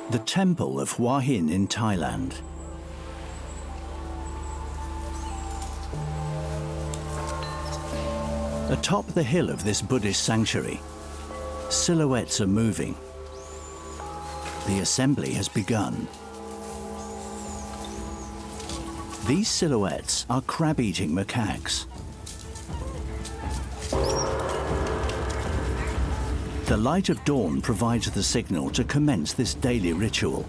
The Temple of Hua Hin in Thailand. Atop the hill of this Buddhist sanctuary, silhouettes are moving. The assembly has begun. These silhouettes are crab-eating macaques. The light of dawn provides the signal to commence this daily ritual.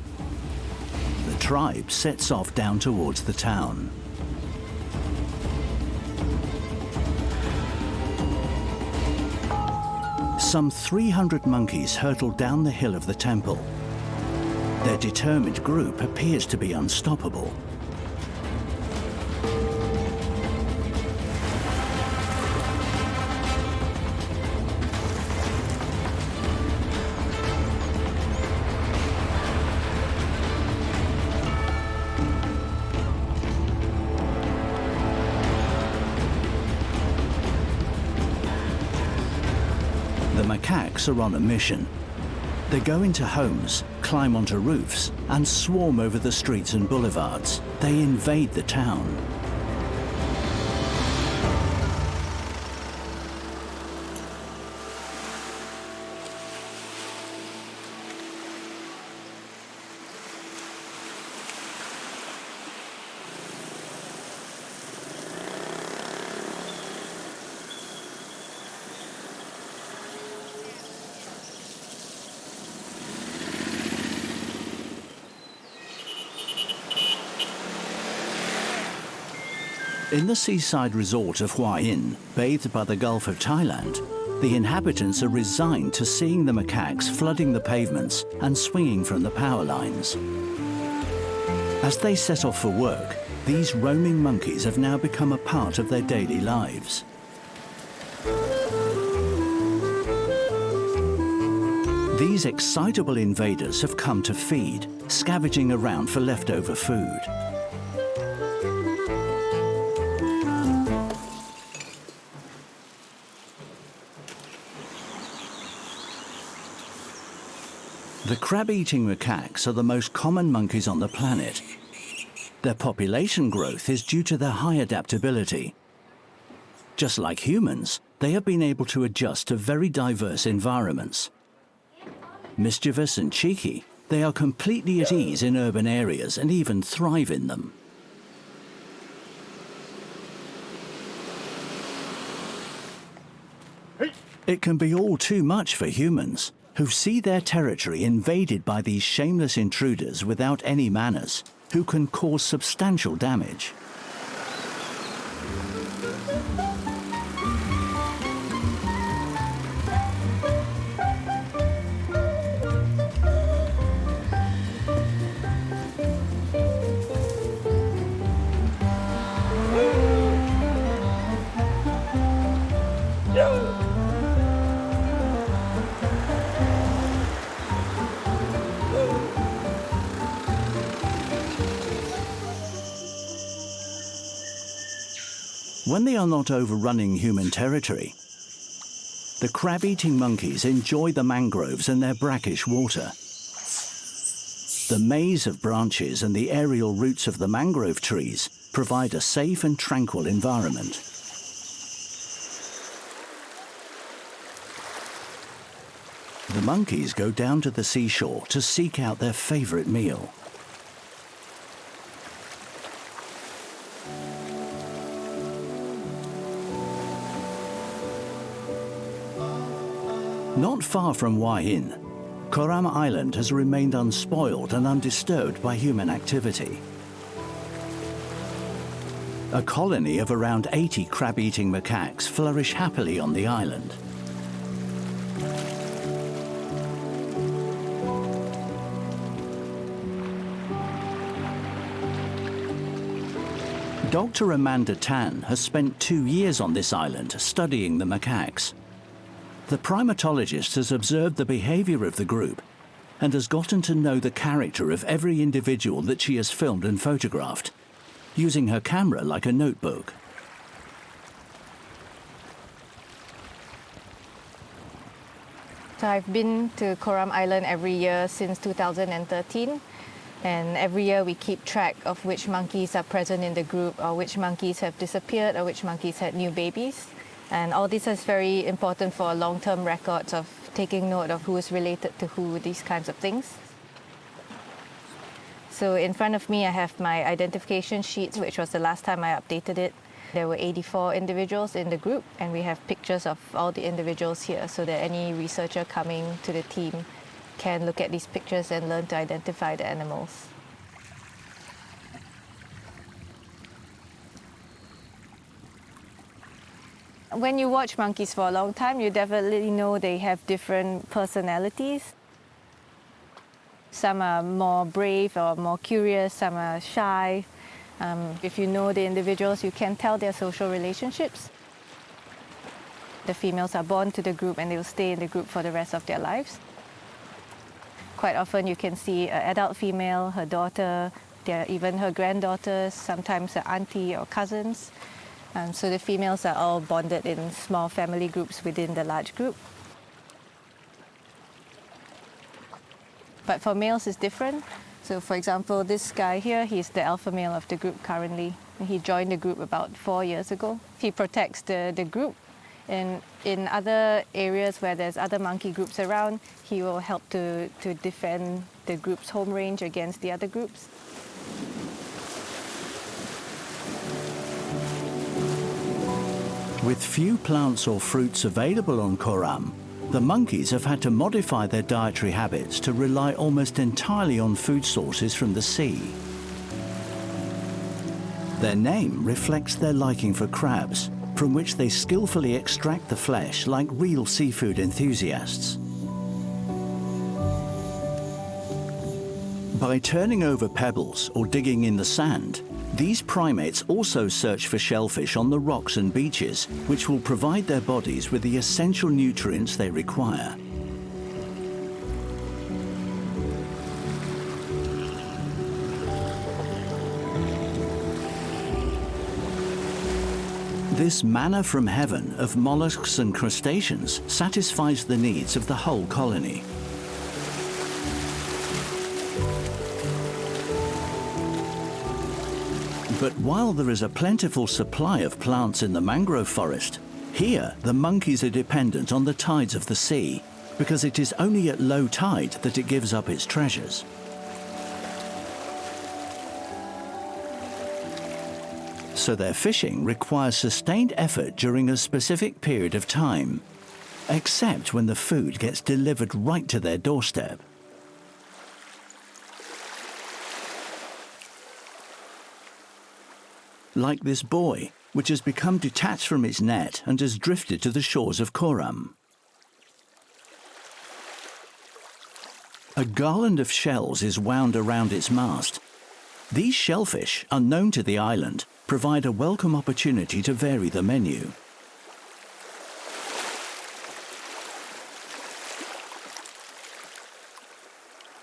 The tribe sets off down towards the town. Some 300 monkeys hurtle down the hill of the temple. Their determined group appears to be unstoppable. The macaques are on a mission. They go into homes, climb onto roofs, and swarm over the streets and boulevards. They invade the town. In the seaside resort of Hua Hin, bathed by the Gulf of Thailand, the inhabitants are resigned to seeing the macaques flooding the pavements and swinging from the power lines. As they set off for work, these roaming monkeys have now become a part of their daily lives. These excitable invaders have come to feed, scavenging around for leftover food. The crab-eating macaques are the most common monkeys on the planet. Their population growth is due to their high adaptability. Just like humans, they have been able to adjust to very diverse environments. Mischievous and cheeky, they are completely at ease in urban areas and even thrive in them. It can be all too much for humans, who see their territory invaded by these shameless intruders without any manners, who can cause substantial damage. When they are not overrunning human territory, the crab-eating monkeys enjoy the mangroves and their brackish water. The maze of branches and the aerial roots of the mangrove trees provide a safe and tranquil environment. The monkeys go down to the seashore to seek out their favorite meal. Not far from Hua Hin, Kerama Island has remained unspoiled and undisturbed by human activity. A colony of around 80 crab-eating macaques flourish happily on the island. Dr. Amanda Tan has spent 2 years on this island studying the macaques. The primatologist has observed the behavior of the group and has gotten to know the character of every individual that she has filmed and photographed, using her camera like a notebook. So I've been to Kerama Island every year since 2013. And every year we keep track of which monkeys are present in the group, or which monkeys have disappeared, or which monkeys had new babies. And all this is very important for long-term records of taking note of who is related to who, these kinds of things. So in front of me I have my identification sheets, which was the last time I updated it. There were 84 individuals in the group, and we have pictures of all the individuals here so that any researcher coming to the team can look at these pictures and learn to identify the animals. When you watch monkeys for a long time, you definitely know they have different personalities. Some are more brave or more curious, some are shy. If you know the individuals, you can tell their social relationships. The females are born to the group and they will stay in the group for the rest of their lives. Quite often you can see an adult female, her daughter, even her granddaughters, sometimes her auntie or cousins. So the females are all bonded in small family groups within the large group. But for males it's different. So for example, this guy here, he's the alpha male of the group currently. He joined the group about 4 years ago. He protects the group. And in other areas where there's other monkey groups around, he will help to defend the group's home range against the other groups. With few plants or fruits available on Khram, the monkeys have had to modify their dietary habits to rely almost entirely on food sources from the sea. Their name reflects their liking for crabs, from which they skillfully extract the flesh like real seafood enthusiasts. By turning over pebbles or digging in the sand, these primates also search for shellfish on the rocks and beaches, which will provide their bodies with the essential nutrients they require. This manna from heaven of mollusks and crustaceans satisfies the needs of the whole colony. But while there is a plentiful supply of plants in the mangrove forest, here the monkeys are dependent on the tides of the sea, because it is only at low tide that it gives up its treasures. So their fishing requires sustained effort during a specific period of time, except when the food gets delivered right to their doorstep. Like this buoy, which has become detached from its net and has drifted to the shores of Khram. A garland of shells is wound around its mast. These shellfish, unknown to the island, provide a welcome opportunity to vary the menu.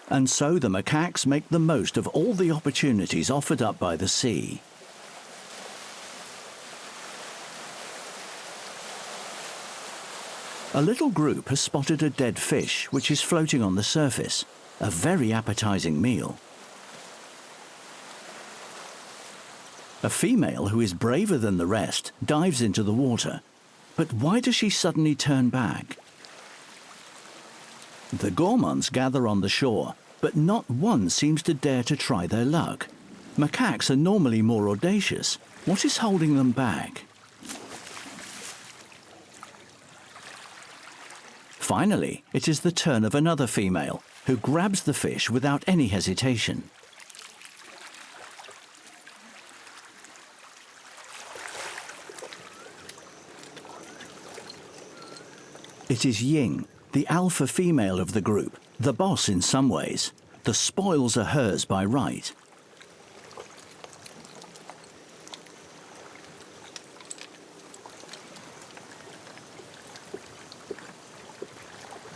And so the macaques make the most of all the opportunities offered up by the sea. A little group has spotted a dead fish which is floating on the surface, a very appetizing meal. A female who is braver than the rest dives into the water. But why does she suddenly turn back? The gourmands gather on the shore, but not one seems to dare to try their luck. Macaques are normally more audacious. What is holding them back? Finally, it is the turn of another female, who grabs the fish without any hesitation. It is Ying, the alpha female of the group, the boss in some ways. The spoils are hers by right.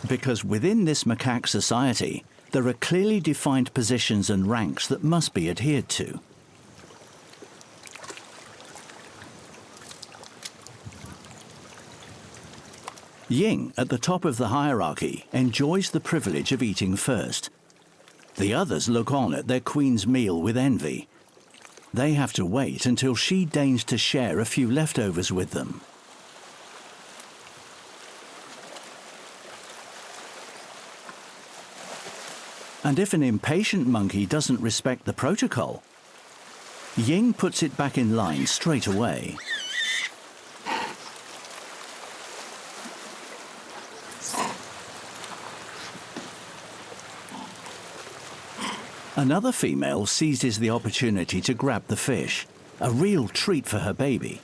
Because within this macaque society, there are clearly defined positions and ranks that must be adhered to. Ying, at the top of the hierarchy, enjoys the privilege of eating first. The others look on at their queen's meal with envy. They have to wait until she deigns to share a few leftovers with them. And if an impatient monkey doesn't respect the protocol, Ying puts it back in line straight away. Another female seizes the opportunity to grab the fish, a real treat for her baby.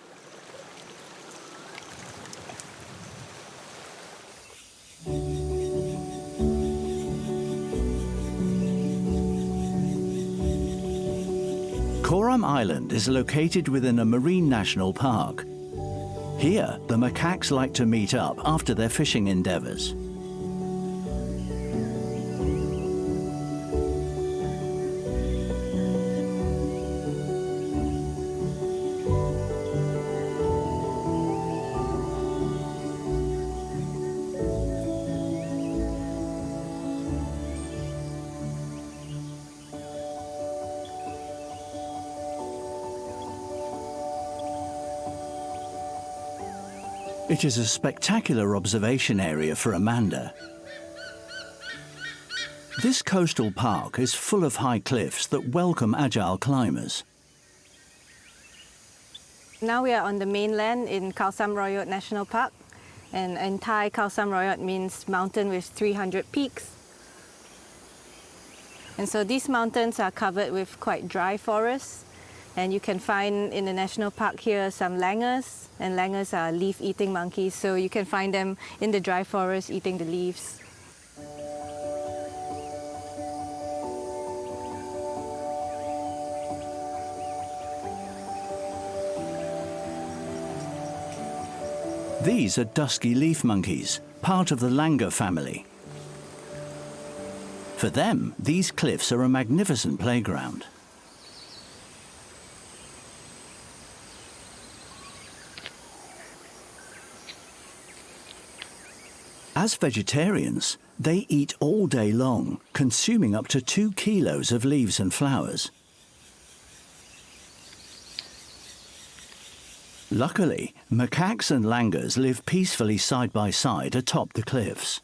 Khram Island is located within a marine national park. Here, the macaques like to meet up after their fishing endeavors. It is a spectacular observation area for Amanda. This coastal park is full of high cliffs that welcome agile climbers. Now we are on the mainland in Khram Royot National Park. And in Thai, Khram Royot means mountain with 300 peaks. And so these mountains are covered with quite dry forests. And you can find in the national park here some langurs, and langurs are leaf-eating monkeys, so you can find them in the dry forest eating the leaves. These are dusky leaf monkeys, part of the langur family. For them, these cliffs are a magnificent playground. As vegetarians, they eat all day long, consuming up to 2 kilos of leaves and flowers. Luckily, macaques and langurs live peacefully side by side atop the cliffs.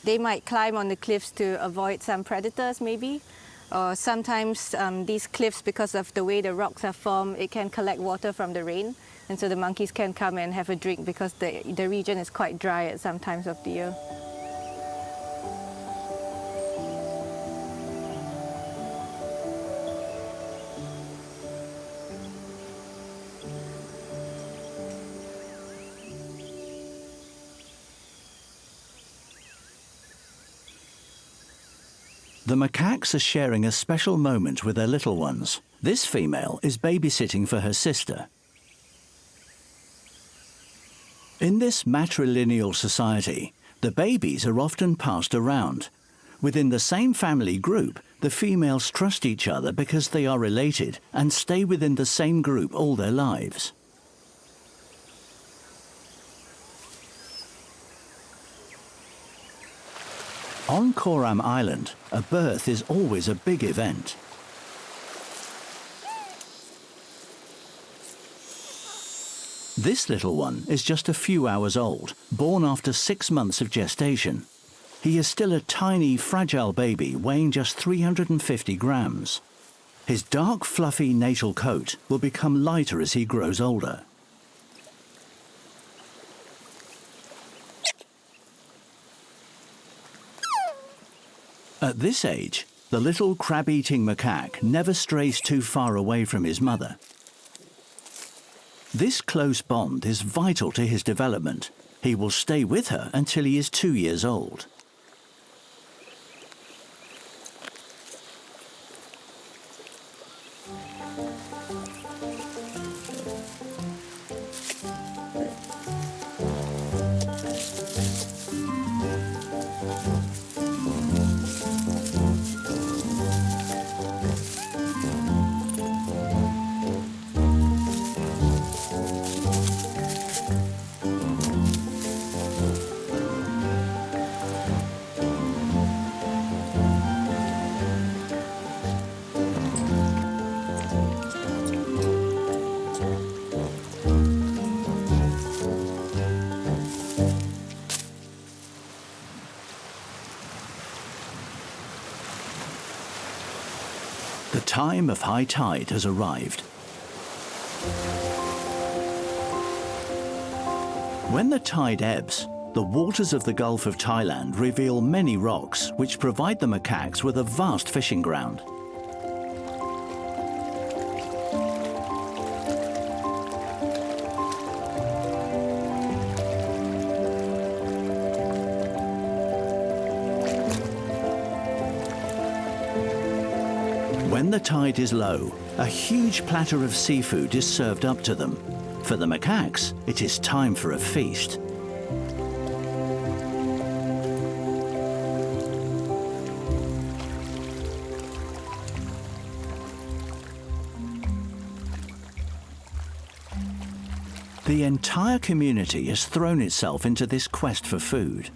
They might climb on the cliffs to avoid some predators maybe, or sometimes these cliffs, because of the way the rocks are formed, it can collect water from the rain. And so the monkeys can come and have a drink because the region is quite dry at some times of the year. The macaques are sharing a special moment with their little ones. This female is babysitting for her sister. In this matrilineal society, the babies are often passed around. Within the same family group, the females trust each other because they are related and stay within the same group all their lives. On Khram Island, a birth is always a big event. This little one is just a few hours old, born after 6 months of gestation. He is still a tiny, fragile baby weighing just 350 grams. His dark, fluffy natal coat will become lighter as he grows older. At this age, the little crab-eating macaque never strays too far away from his mother. This close bond is vital to his development. He will stay with her until he is 2 years old. time of high tide has arrived. When the tide ebbs, the waters of the Gulf of Thailand reveal many rocks which provide the macaques with a vast fishing ground. When the tide is low, a huge platter of seafood is served up to them. For the macaques, it is time for a feast. The entire community has thrown itself into this quest for food.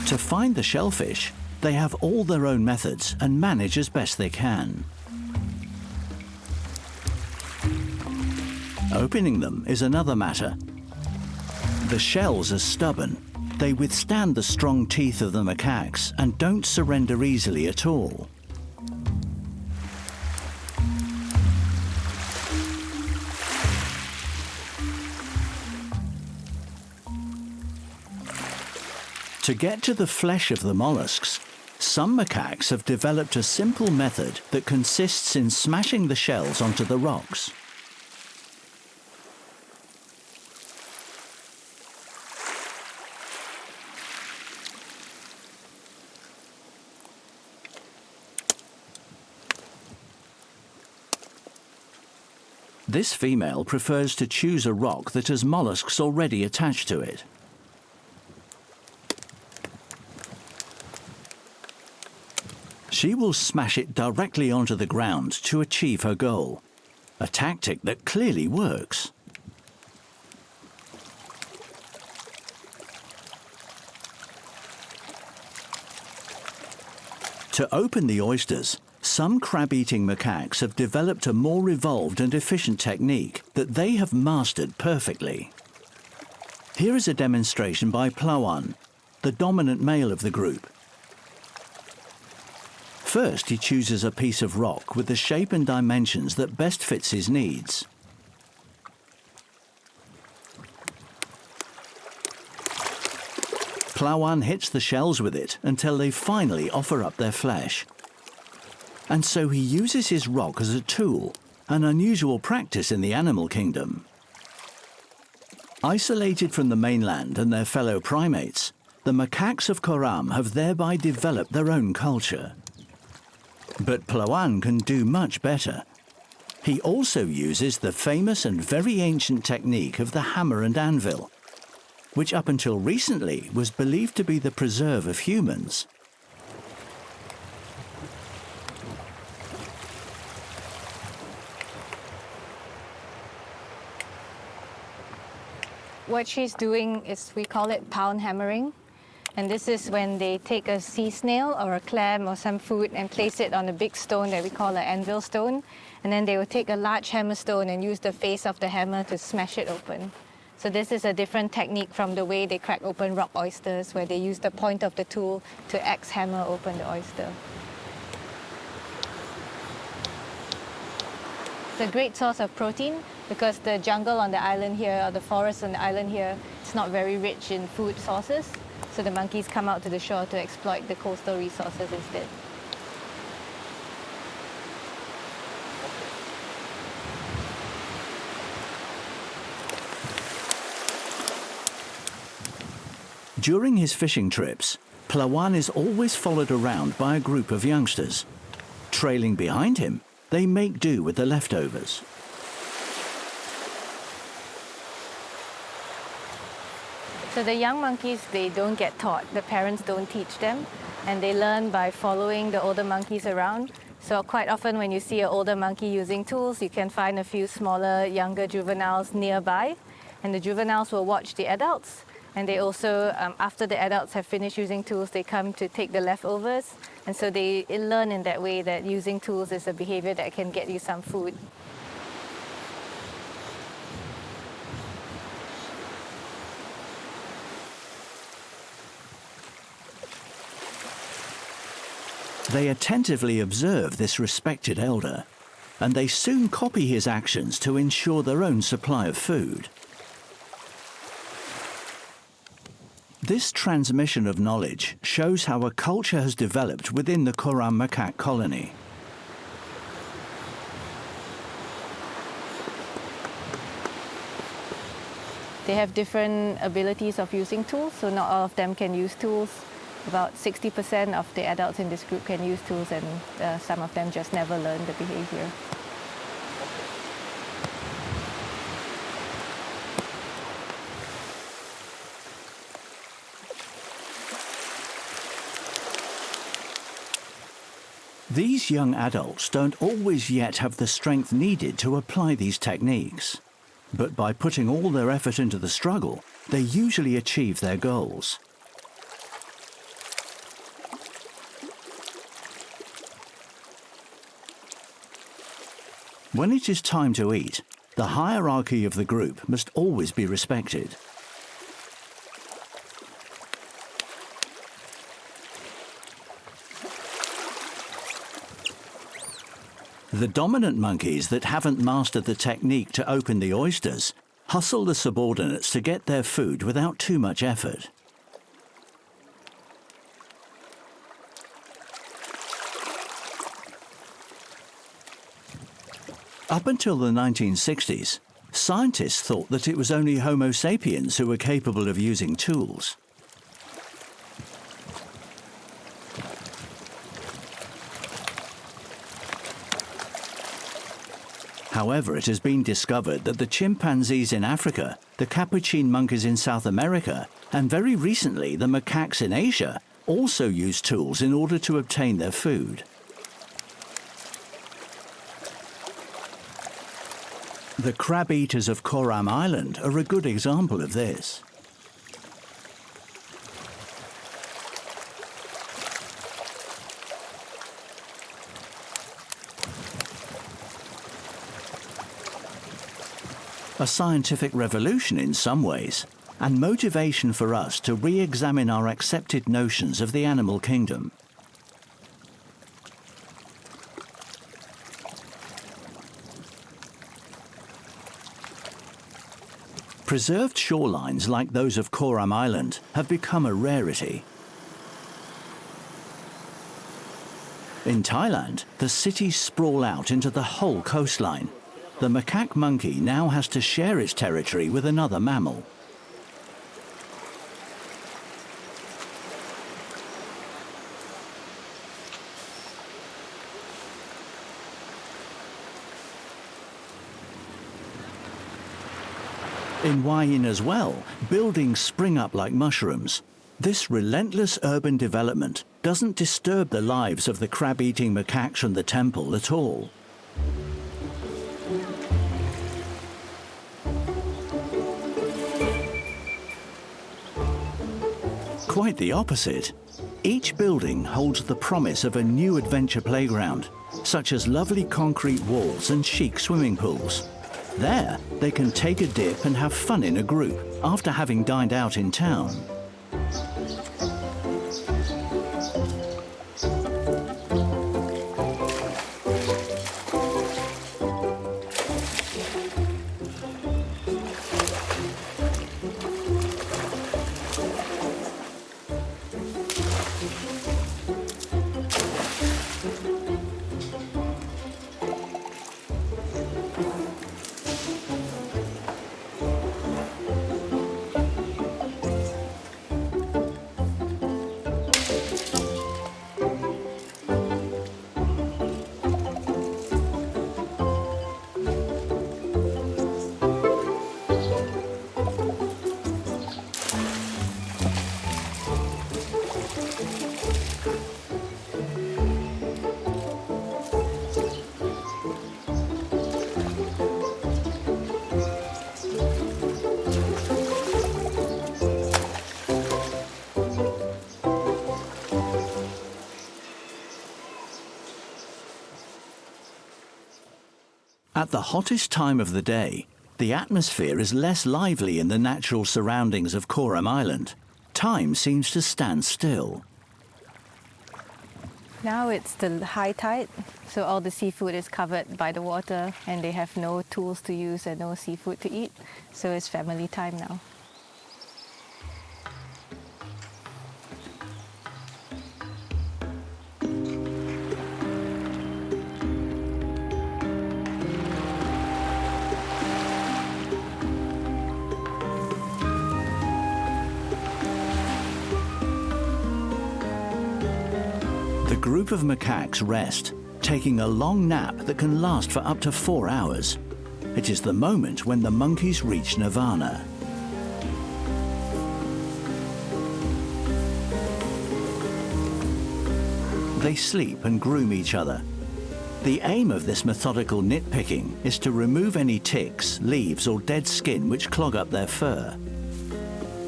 To find the shellfish, they have all their own methods and manage as best they can. Opening them is another matter. The shells are stubborn. They withstand the strong teeth of the macaques and don't surrender easily at all. To get to the flesh of the mollusks, some macaques have developed a simple method that consists in smashing the shells onto the rocks. This female prefers to choose a rock that has mollusks already attached to it. She will smash it directly onto the ground to achieve her goal, a tactic that clearly works. To open the oysters, some crab-eating macaques have developed a more evolved and efficient technique that they have mastered perfectly. Here is a demonstration by Plawan, the dominant male of the group. First, he chooses a piece of rock with the shape and dimensions that best fits his needs. Plawan hits the shells with it until they finally offer up their flesh. And so he uses his rock as a tool, an unusual practice in the animal kingdom. Isolated from the mainland and their fellow primates, the macaques of Khram have thereby developed their own culture. But Plawan can do much better. He also uses the famous and very ancient technique of the hammer and anvil, which up until recently was believed to be the preserve of humans. What she's doing is, we call it pound hammering. And this is when they take a sea snail or a clam or some food and place it on a big stone that we call an anvil stone. And then they will take a large hammer stone and use the face of the hammer to smash it open. So this is a different technique from the way they crack open rock oysters, where they use the point of the tool to axe hammer open the oyster. It's a great source of protein because the jungle on the island here, or the forest on the island here, it's not very rich in food sources. So the monkeys come out to the shore to exploit the coastal resources instead. During his fishing trips, Plawan is always followed around by a group of youngsters. Trailing behind him, they make do with the leftovers. So the young monkeys, they don't get taught. The parents don't teach them, and they learn by following the older monkeys around. So quite often when you see an older monkey using tools, you can find a few smaller, younger juveniles nearby, and the juveniles will watch the adults. And they also, after the adults have finished using tools, they come to take the leftovers. And so they learn in that way that using tools is a behavior that can get you some food. They attentively observe this respected elder, and they soon copy his actions to ensure their own supply of food. This transmission of knowledge shows how a culture has developed within the Khram macaque colony. They have different abilities of using tools, so not all of them can use tools. About 60% of the adults in this group can use tools, and some of them just never learn the behavior. These young adults don't always yet have the strength needed to apply these techniques, but by putting all their effort into the struggle, they usually achieve their goals. When it is time to eat, the hierarchy of the group must always be respected. The dominant monkeys that haven't mastered the technique to open the oysters hustle the subordinates to get their food without too much effort. Up until the 1960s, scientists thought that it was only Homo sapiens who were capable of using tools. However, it has been discovered that the chimpanzees in Africa, the capuchin monkeys in South America, and very recently the macaques in Asia also use tools in order to obtain their food. The crab eaters of Khram Island are a good example of this. A scientific revolution in some ways, and motivation for us to re-examine our accepted notions of the animal kingdom. Preserved shorelines like those of Khram Island have become a rarity. In Thailand, the cities sprawl out into the whole coastline. The macaque monkey now has to share its territory with another mammal. In Wayin as well, buildings spring up like mushrooms. This relentless urban development doesn't disturb the lives of the crab-eating macaques from the temple at all. Quite the opposite. Each building holds the promise of a new adventure playground, such as lovely concrete walls and chic swimming pools. There, they can take a dip and have fun in a group after having dined out in town. At the hottest time of the day, the atmosphere is less lively in the natural surroundings of Khram Island. Time seems to stand still. Now it's the high tide, so all the seafood is covered by the water and they have no tools to use and no seafood to eat, so it's family time now. The group of macaques rest, taking a long nap that can last for up to 4 hours. It is the moment when the monkeys reach nirvana. They sleep and groom each other. The aim of this methodical nitpicking is to remove any ticks, leaves or dead skin which clog up their fur.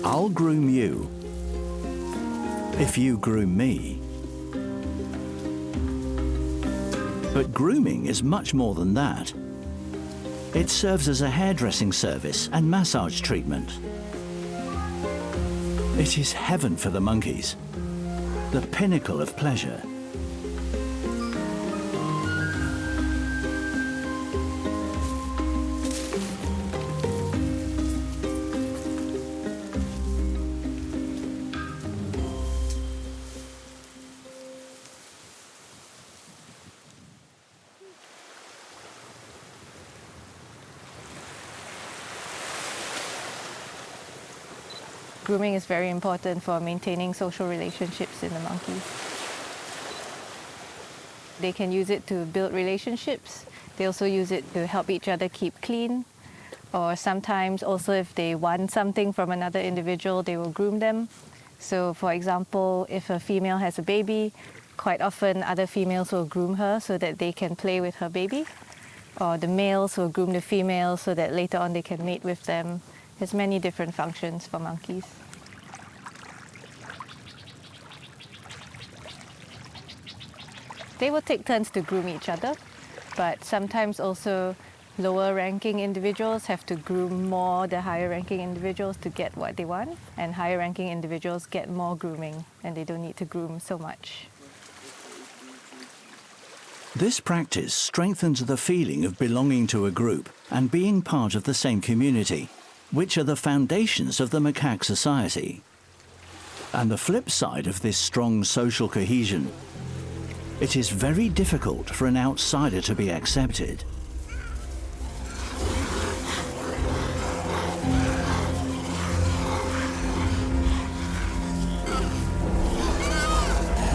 I'll groom you if you groom me. But grooming is much more than that. It serves as a hairdressing service and massage treatment. It is heaven for the monkeys, the pinnacle of pleasure. Grooming is very important for maintaining social relationships in the monkeys. They can use it to build relationships. They also use it to help each other keep clean. Or sometimes also if they want something from another individual, they will groom them. So for example, if a female has a baby, quite often other females will groom her so that they can play with her baby. Or the males will groom the females so that later on they can mate with them. There's many different functions for monkeys. They will take turns to groom each other, but sometimes also lower ranking individuals have to groom more the higher ranking individuals to get what they want, and higher ranking individuals get more grooming and they don't need to groom so much. This practice strengthens the feeling of belonging to a group and being part of the same community, which are the foundations of the macaque society. And the flip side of this strong social cohesion, it is very difficult for an outsider to be accepted.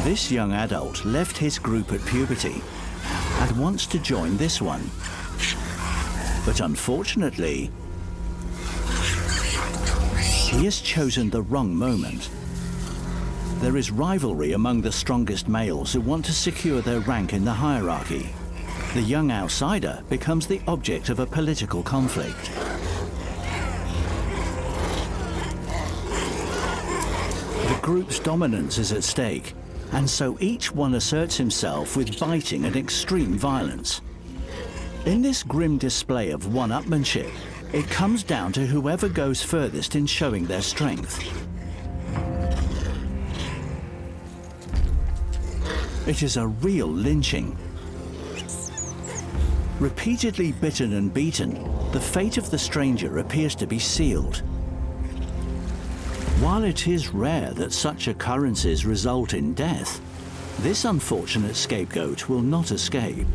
This young adult left his group at puberty and wants to join this one. But unfortunately, he has chosen the wrong moment. There is rivalry among the strongest males who want to secure their rank in the hierarchy. The young outsider becomes the object of a political conflict. The group's dominance is at stake, and so each one asserts himself with biting and extreme violence. In this grim display of one-upmanship, it comes down to whoever goes furthest in showing their strength. It is a real lynching. Repeatedly bitten and beaten, the fate of the stranger appears to be sealed. While it is rare that such occurrences result in death, this unfortunate scapegoat will not escape.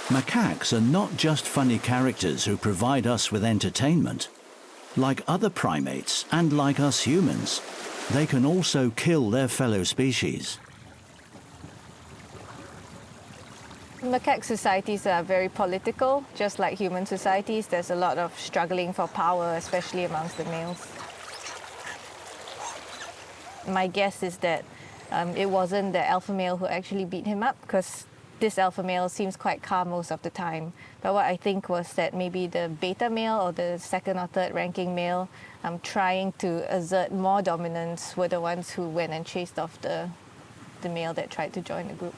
Macaques are not just funny characters who provide us with entertainment. Like other primates, and like us humans, they can also kill their fellow species. Macaque societies are very political. Just like human societies, there's a lot of struggling for power, especially amongst the males. My guess is that it wasn't the alpha male who actually beat him up, because this alpha male seems quite calm most of the time. But what I think was that maybe the beta male or the second or third ranking male trying to assert more dominance were the ones who went and chased off the male that tried to join the group.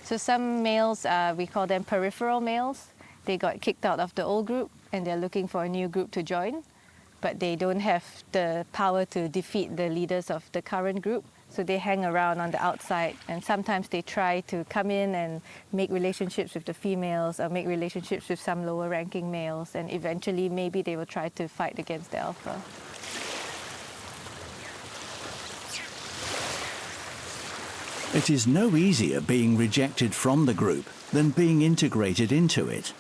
So some males, we call them peripheral males. They got kicked out of the old group and they're looking for a new group to join, but they don't have the power to defeat the leaders of the current group. So they hang around on the outside, and sometimes they try to come in and make relationships with the females or make relationships with some lower ranking males, and eventually maybe they will try to fight against the alpha. It is no easier being rejected from the group than being integrated into it.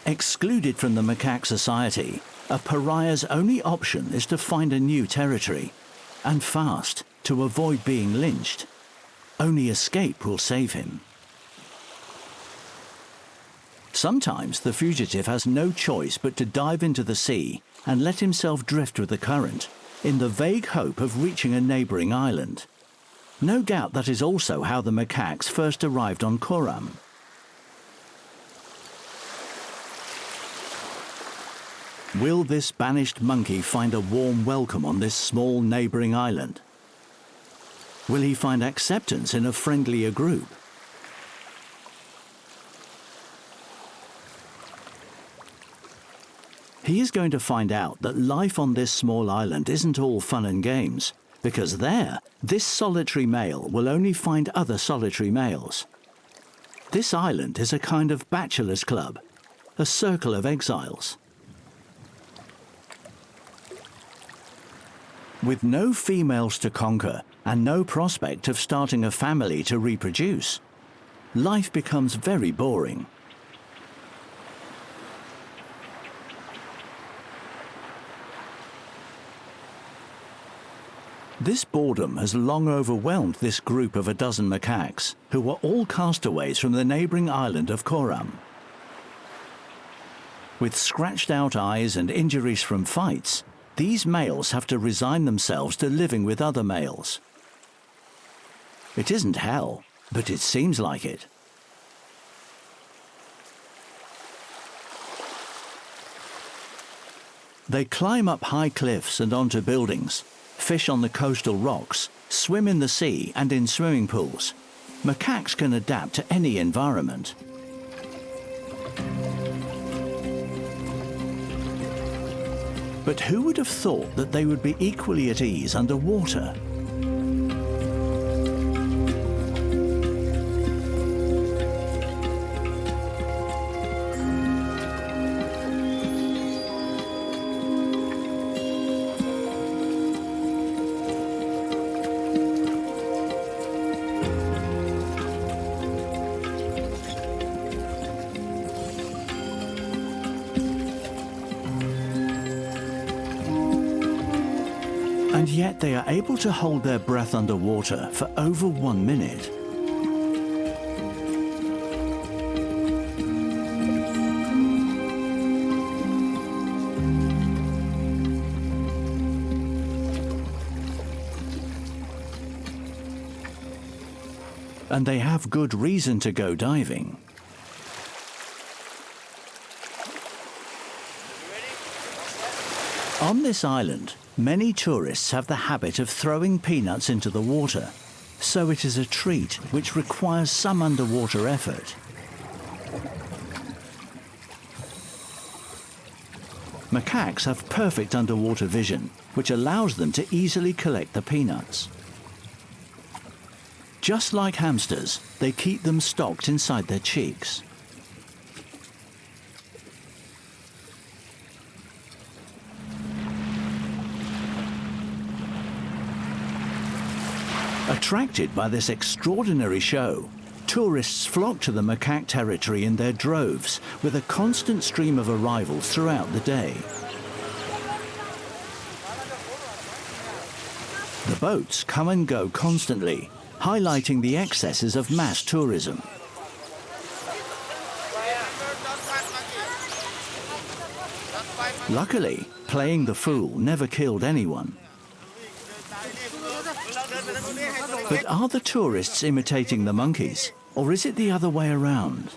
Excluded from the macaque society, a pariah's only option is to find a new territory, and fast, to avoid being lynched. Only escape will save him. Sometimes the fugitive has no choice but to dive into the sea and let himself drift with the current, in the vague hope of reaching a neighbouring island. No doubt that is also how the macaques first arrived on Khram. Will this banished monkey find a warm welcome on this small neighbouring island? Will he find acceptance in a friendlier group? He is going to find out that life on this small island isn't all fun and games, because there, this solitary male will only find other solitary males. This island is a kind of bachelor's club, a circle of exiles. With no females to conquer and no prospect of starting a family to reproduce, life becomes very boring. This boredom has long overwhelmed this group of a dozen macaques, who were all castaways from the neighbouring island of Khram. With scratched out eyes and injuries from fights, these males have to resign themselves to living with other males. It isn't hell, but it seems like it. They climb up high cliffs and onto buildings, fish on the coastal rocks, swim in the sea and in swimming pools. Macaques can adapt to any environment. But who would have thought that they would be equally at ease underwater? And yet they are able to hold their breath underwater for over 1 minute. And they have good reason to go diving. On this island, many tourists have the habit of throwing peanuts into the water, so it is a treat which requires some underwater effort. Macaques have perfect underwater vision, which allows them to easily collect the peanuts. Just like hamsters, they keep them stocked inside their cheeks. Attracted by this extraordinary show, tourists flock to the macaque territory in their droves, with a constant stream of arrivals throughout the day. The boats come and go constantly, highlighting the excesses of mass tourism. Luckily, playing the fool never killed anyone. But are the tourists imitating the monkeys, or is it the other way around?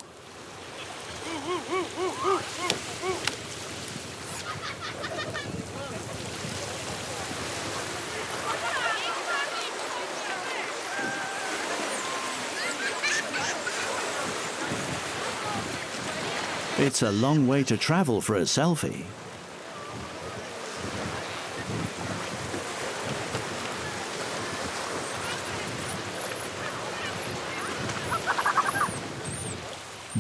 It's a long way to travel for a selfie.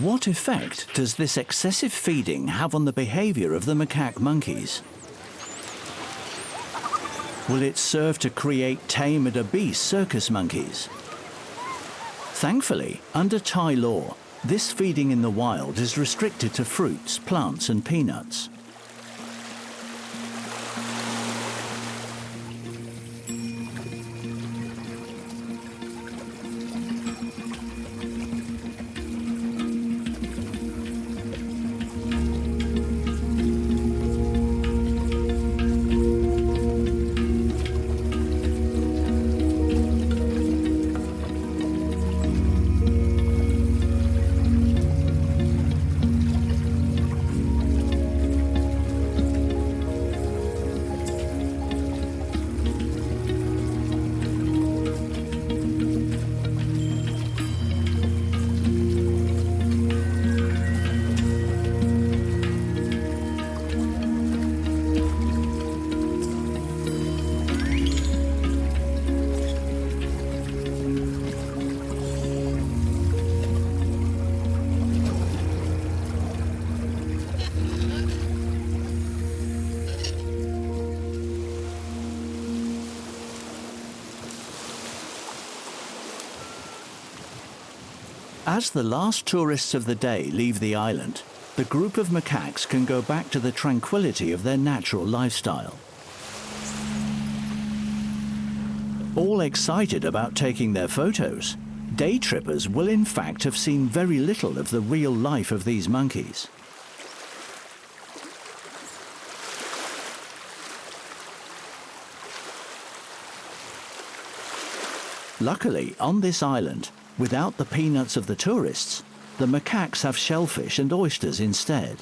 What effect does this excessive feeding have on the behavior of the macaque monkeys? Will it serve to create tame and obese circus monkeys? Thankfully, under Thai law, this feeding in the wild is restricted to fruits, plants and peanuts. As the last tourists of the day leave the island, the group of macaques can go back to the tranquility of their natural lifestyle. All excited about taking their photos, day trippers will in fact have seen very little of the real life of these monkeys. Luckily, on this island, without the peanuts of the tourists, the macaques have shellfish and oysters instead.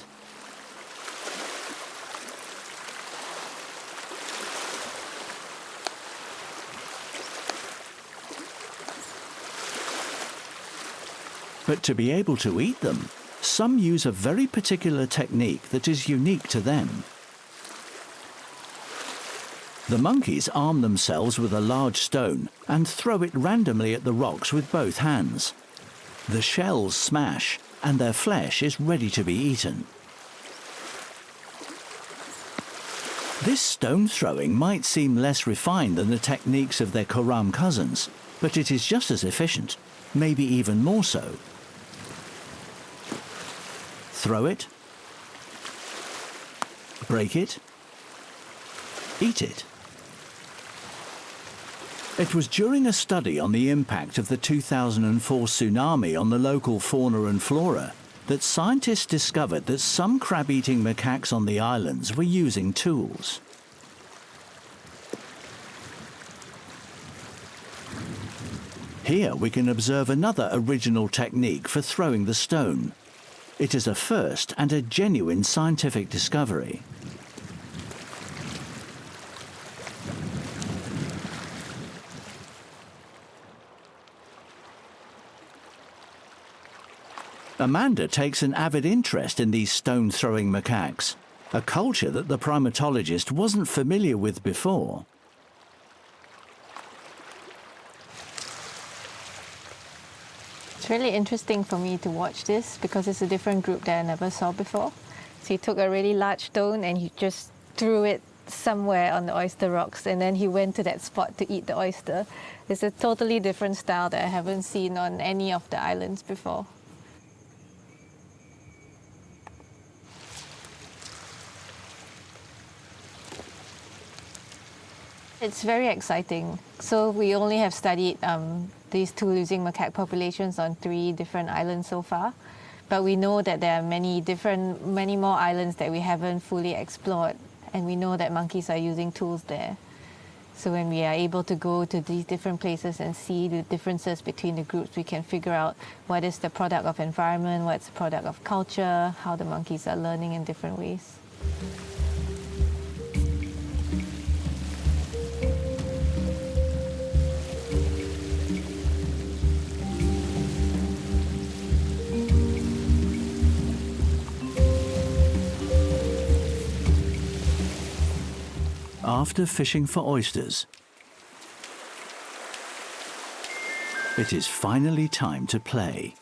But to be able to eat them, some use a very particular technique that is unique to them. The monkeys arm themselves with a large stone and throw it randomly at the rocks with both hands. The shells smash and their flesh is ready to be eaten. This stone throwing might seem less refined than the techniques of their Khram cousins, but it is just as efficient, maybe even more so. Throw it, break it, eat it. It was during a study on the impact of the 2004 tsunami on the local fauna and flora that scientists discovered that some crab-eating macaques on the islands were using tools. Here we can observe another original technique for throwing the stone. It is a first and a genuine scientific discovery. Amanda takes an avid interest in these stone-throwing macaques, a culture that the primatologist wasn't familiar with before. It's really interesting for me to watch this because it's a different group that I never saw before. So he took a really large stone and he just threw it somewhere on the oyster rocks, and then he went to that spot to eat the oyster. It's a totally different style that I haven't seen on any of the islands before. It's very exciting. So we only have studied these two losing macaque populations on 3 different islands so far. But we know that there are many more islands that we haven't fully explored, and we know that monkeys are using tools there. So when we are able to go to these different places and see the differences between the groups, we can figure out what is the product of environment, what's the product of culture, how the monkeys are learning in different ways. After fishing for oysters, it is finally time to play.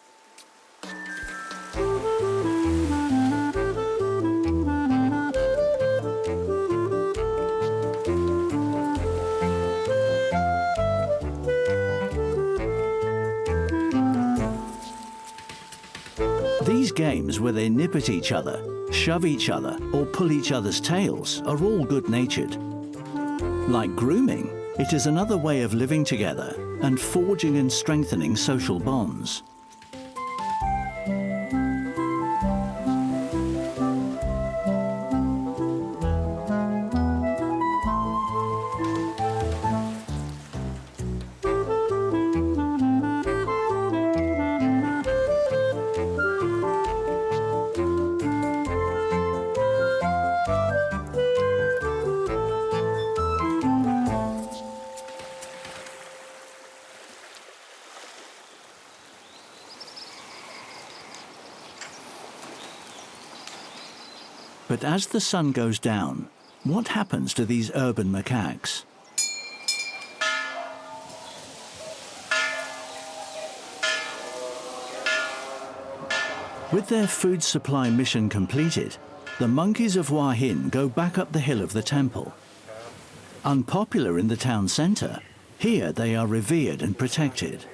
These games where they nip at each other, shove each other, or pull each other's tails are all good-natured. Like grooming, it is another way of living together and forging and strengthening social bonds. But as the sun goes down, what happens to these urban macaques? With their food supply mission completed, the monkeys of Hua Hin go back up the hill of the temple. Unpopular in the town centre, here they are revered and protected.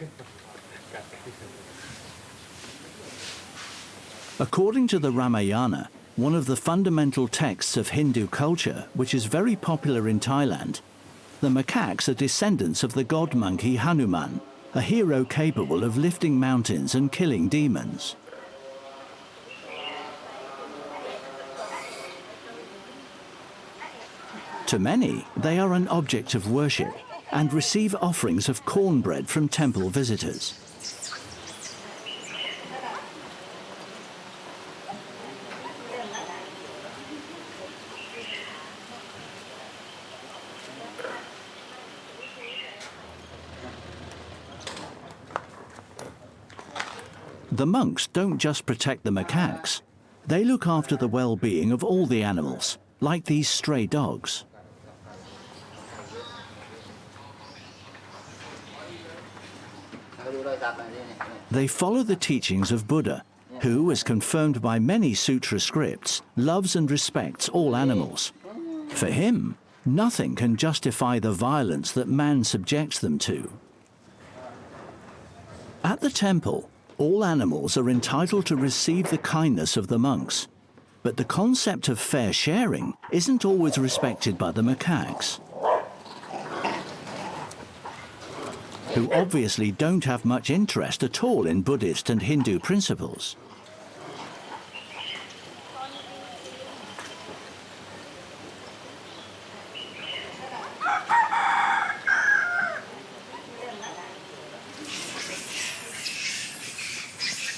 According to the Ramayana, one of the fundamental texts of Hindu culture, which is very popular in Thailand, the macaques are descendants of the god monkey Hanuman, a hero capable of lifting mountains and killing demons. To many, they are an object of worship and receive offerings of cornbread from temple visitors. The monks don't just protect the macaques, they look after the well-being of all the animals, like these stray dogs. They follow the teachings of Buddha, who, as confirmed by many sutra scripts, loves and respects all animals. For him, nothing can justify the violence that man subjects them to. At the temple, all animals are entitled to receive the kindness of the monks, but the concept of fair sharing isn't always respected by the macaques, who obviously don't have much interest at all in Buddhist and Hindu principles.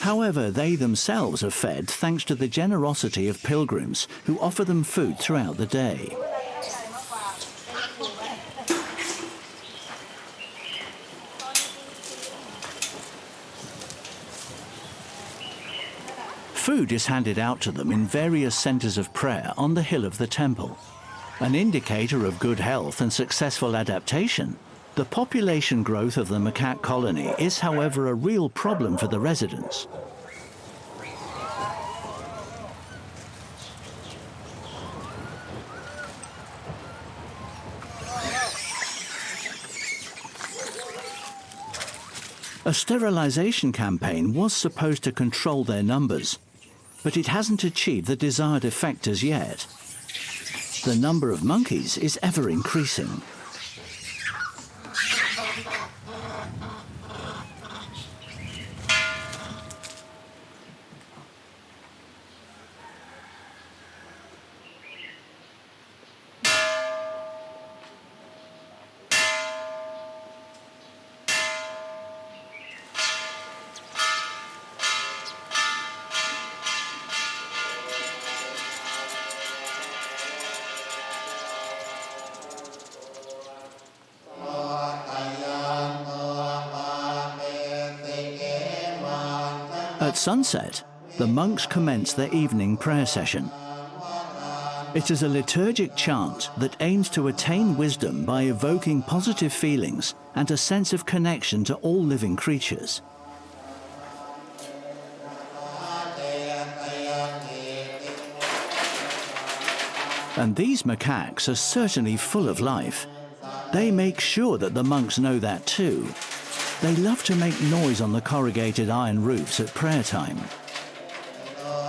However, they themselves are fed thanks to the generosity of pilgrims who offer them food throughout the day. Food is handed out to them in various centres of prayer on the hill of the temple. An indicator of good health and successful adaptation, the population growth of the macaque colony is, however, a real problem for the residents. A sterilisation campaign was supposed to control their numbers, but it hasn't achieved the desired effect as yet. The number of monkeys is ever increasing. At sunset, the monks commence their evening prayer session. It is a liturgic chant that aims to attain wisdom by evoking positive feelings and a sense of connection to all living creatures. And these macaques are certainly full of life. They make sure that the monks know that too. They love to make noise on the corrugated iron roofs at prayer time.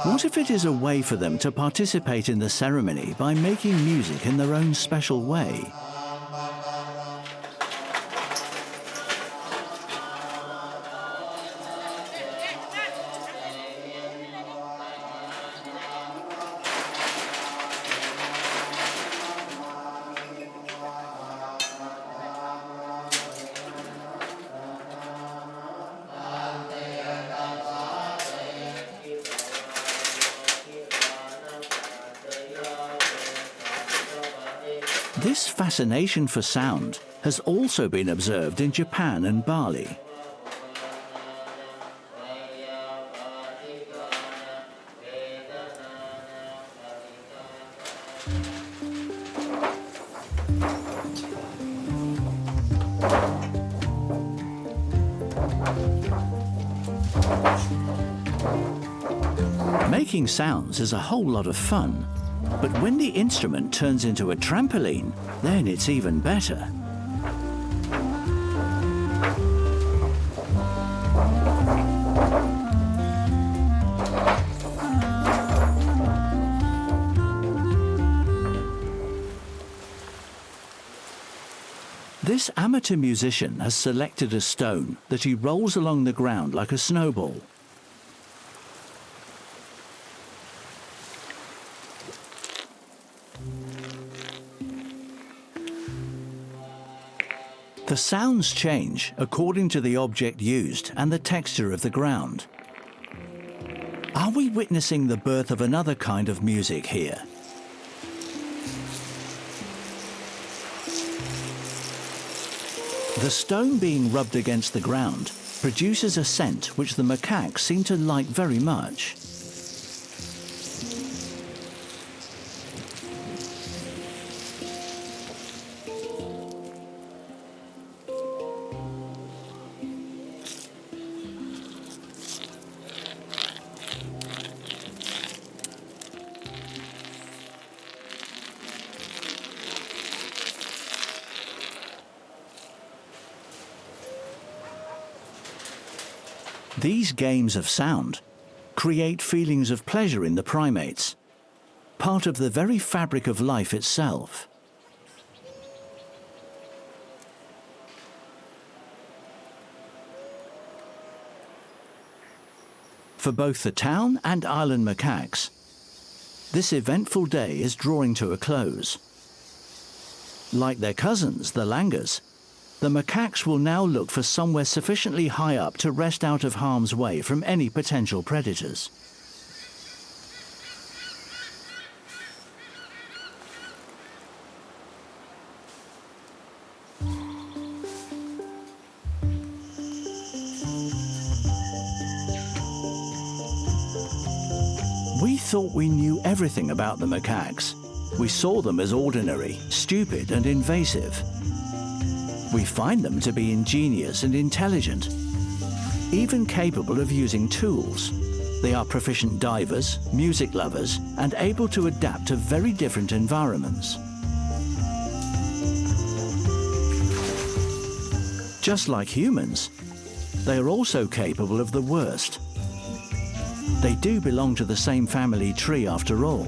What if it is a way for them to participate in the ceremony by making music in their own special way? This fascination for sound has also been observed in Japan and Bali. Making sounds is a whole lot of fun. But when the instrument turns into a trampoline, then it's even better. This amateur musician has selected a stone that he rolls along the ground like a snowball. The sounds change according to the object used and the texture of the ground. Are we witnessing the birth of another kind of music here? The stone being rubbed against the ground produces a scent which the macaques seem to like very much. These games of sound create feelings of pleasure in the primates, part of the very fabric of life itself. For both the town and island macaques, this eventful day is drawing to a close. Like their cousins, the langurs, the macaques will now look for somewhere sufficiently high up to rest out of harm's way from any potential predators. We thought we knew everything about the macaques. We saw them as ordinary, stupid and invasive. We find them to be ingenious and intelligent, even capable of using tools. They are proficient divers, music lovers, and able to adapt to very different environments. Just like humans, they are also capable of the worst. They do belong to the same family tree after all.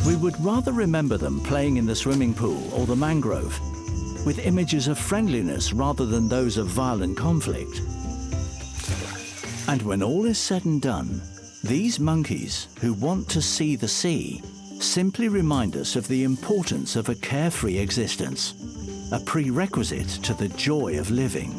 We would rather remember them playing in the swimming pool or the mangrove, with images of friendliness rather than those of violent conflict. And when all is said and done, these monkeys who want to see the sea simply remind us of the importance of a carefree existence, a prerequisite to the joy of living.